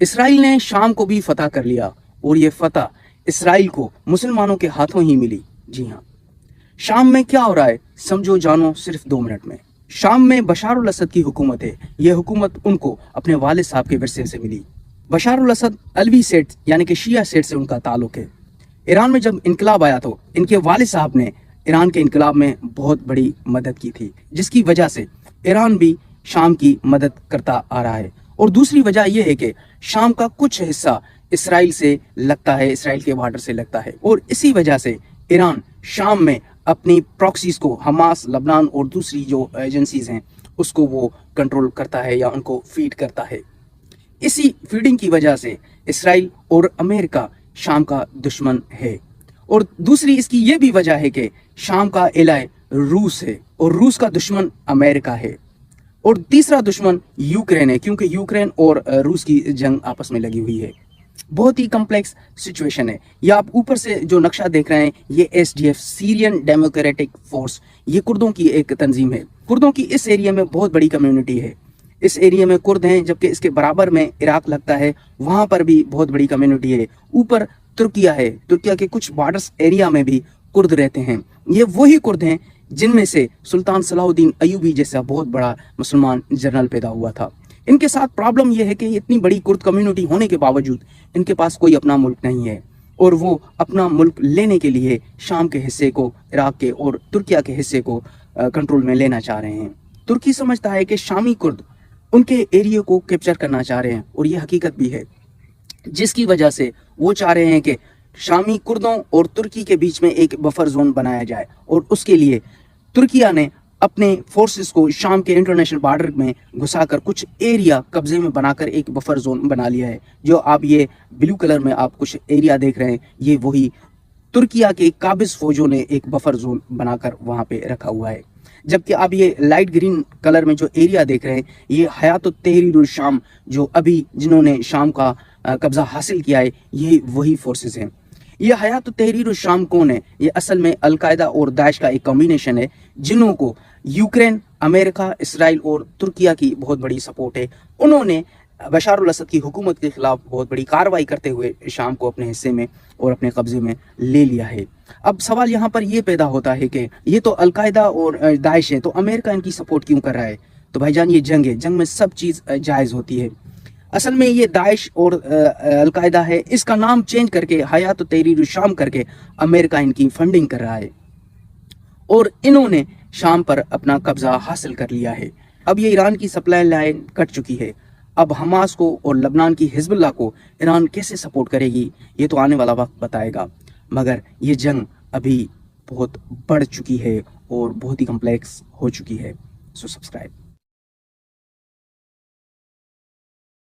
Israel ने शाम को भी फतह कर लिया और ये फतह इसराइल को मुसलमानों के हाथों ही मिली। जी हाँ, शाम में क्या हो रहा है समझो जानो सिर्फ 2 मिनट में। शाम में बशार उल असद की हुकूमत है। यह हुकूमत उनको अपने वालिद साहब के विरसे से मिली। बशार उल असद अलवी सेठ यानी कि शिया सेठ से उनका ताल्लुक है। ईरान में जब इनकलाब आया तो इनके वालिद साहब ने ईरान के इनकलाब में बहुत बड़ी मदद की थी, जिसकी वजह से ईरान भी शाम की मदद करता आ रहा है। और दूसरी वजह यह है कि शाम का कुछ हिस्सा इसराइल से लगता है, इसराइल के बॉर्डर से लगता है, और इसी वजह से ईरान शाम में अपनी प्रॉक्सीज को हमास, लबनान और दूसरी जो एजेंसीज हैं उसको वो कंट्रोल करता है या उनको फीड करता है। इसी फीडिंग की वजह से इसराइल और अमेरिका शाम का दुश्मन है। और दूसरी इसकी यह भी वजह है कि शाम का एलाय रूस है और रूस का दुश्मन अमेरिका है। और तीसरा दुश्मन यूक्रेन है, क्योंकि यूक्रेन और रूस की जंग आपस में लगी हुई है। बहुत ही कम्प्लेक्स सिचुएशन है। ये आप ऊपर से जो नक्शा देख रहे हैं, ये SDF सीरियन डेमोक्रेटिक फोर्स, ये कुर्दों की एक तंजीम है। कुर्दों की इस एरिया में बहुत बड़ी कम्युनिटी है। इस एरिया में कुर्द हैं, जबकि इसके बराबर में इराक लगता है, वहां पर भी बहुत बड़ी कम्युनिटी है। ऊपर तुर्किया है, तुर्किया के कुछ बॉर्डर्स एरिया में भी कुर्द रहते हैं। ये वही कुर्द हैं जिनमें से सुल्तान सलाहुद्दीन अयूबी जैसा बहुत बड़ा मुसलमान जनरल पैदा हुआ था। इनके साथ प्रॉब्लम यह है कि इतनी बड़ी कुर्द कम्युनिटी होने के बावजूद इनके पास कोई अपना मुल्क नहीं है, और वो अपना मुल्क लेने के लिए शाम के हिस्से को, इराक के और तुर्किया के हिस्से को कंट्रोल में लेना चाह रहे हैं। तुर्की समझता है कि शामी कुर्द उनके एरिया को कैप्चर करना चाह रहे हैं, और ये हकीकत भी है, जिसकी वजह से वो चाह रहे हैं कि शामी कुर्दों और तुर्की के बीच में एक बफर जोन बनाया जाए। और उसके लिए तुर्किया ने अपने फोर्सेस को शाम के इंटरनेशनल बॉर्डर में घुसाकर कुछ एरिया कब्जे में बनाकर एक बफर जोन बना लिया है। जो आप ये ब्लू कलर में आप कुछ एरिया देख रहे हैं, ये वही तुर्किया के काबिज फौजों ने एक बफर जोन बनाकर वहां पे रखा हुआ है। जबकि आप ये लाइट ग्रीन कलर में जो एरिया देख रहे हैं, ये हयात तहरीर शाम, जो अभी जिन्होंने शाम का कब्जा हासिल किया है, ये वही फोर्सेस हैं। ये हयात तहरीर शाम कौन है? ये असल में अलकायदा और दाइश का एक कॉम्बिनेशन है, जिन्हों को यूक्रेन, अमेरिका, इसराइल और तुर्किया की बहुत बड़ी सपोर्ट है। उन्होंने बशार उल असद की हुकूमत के खिलाफ बहुत बड़ी कार्रवाई करते हुए शाम को अपने हिस्से में और अपने कब्जे में ले लिया है। अब सवाल यहाँ पर यह पैदा होता है कि ये तो अलकायदा और दाइश है, तो अमेरिका इनकी सपोर्ट क्यों कर रहा है? तो भाईजान, ये जंग है, जंग में सब चीज़ जायज़ होती है। असल में ये दाइश और अलकायदा है, इसका नाम चेंज करके हयात तहरीर शाम करके अमेरिका इनकी फंडिंग कर रहा है, और इन्होंने शाम पर अपना कब्जा हासिल कर लिया है। अब ये ईरान की सप्लाई लाइन कट चुकी है। अब हमास को और लबनान की हिजबुल्लाह को ईरान कैसे सपोर्ट करेगी, ये तो आने वाला वक्त बताएगा। मगर ये जंग अभी बहुत बढ़ चुकी है और बहुत ही कम्प्लेक्स हो चुकी है। So subscribe.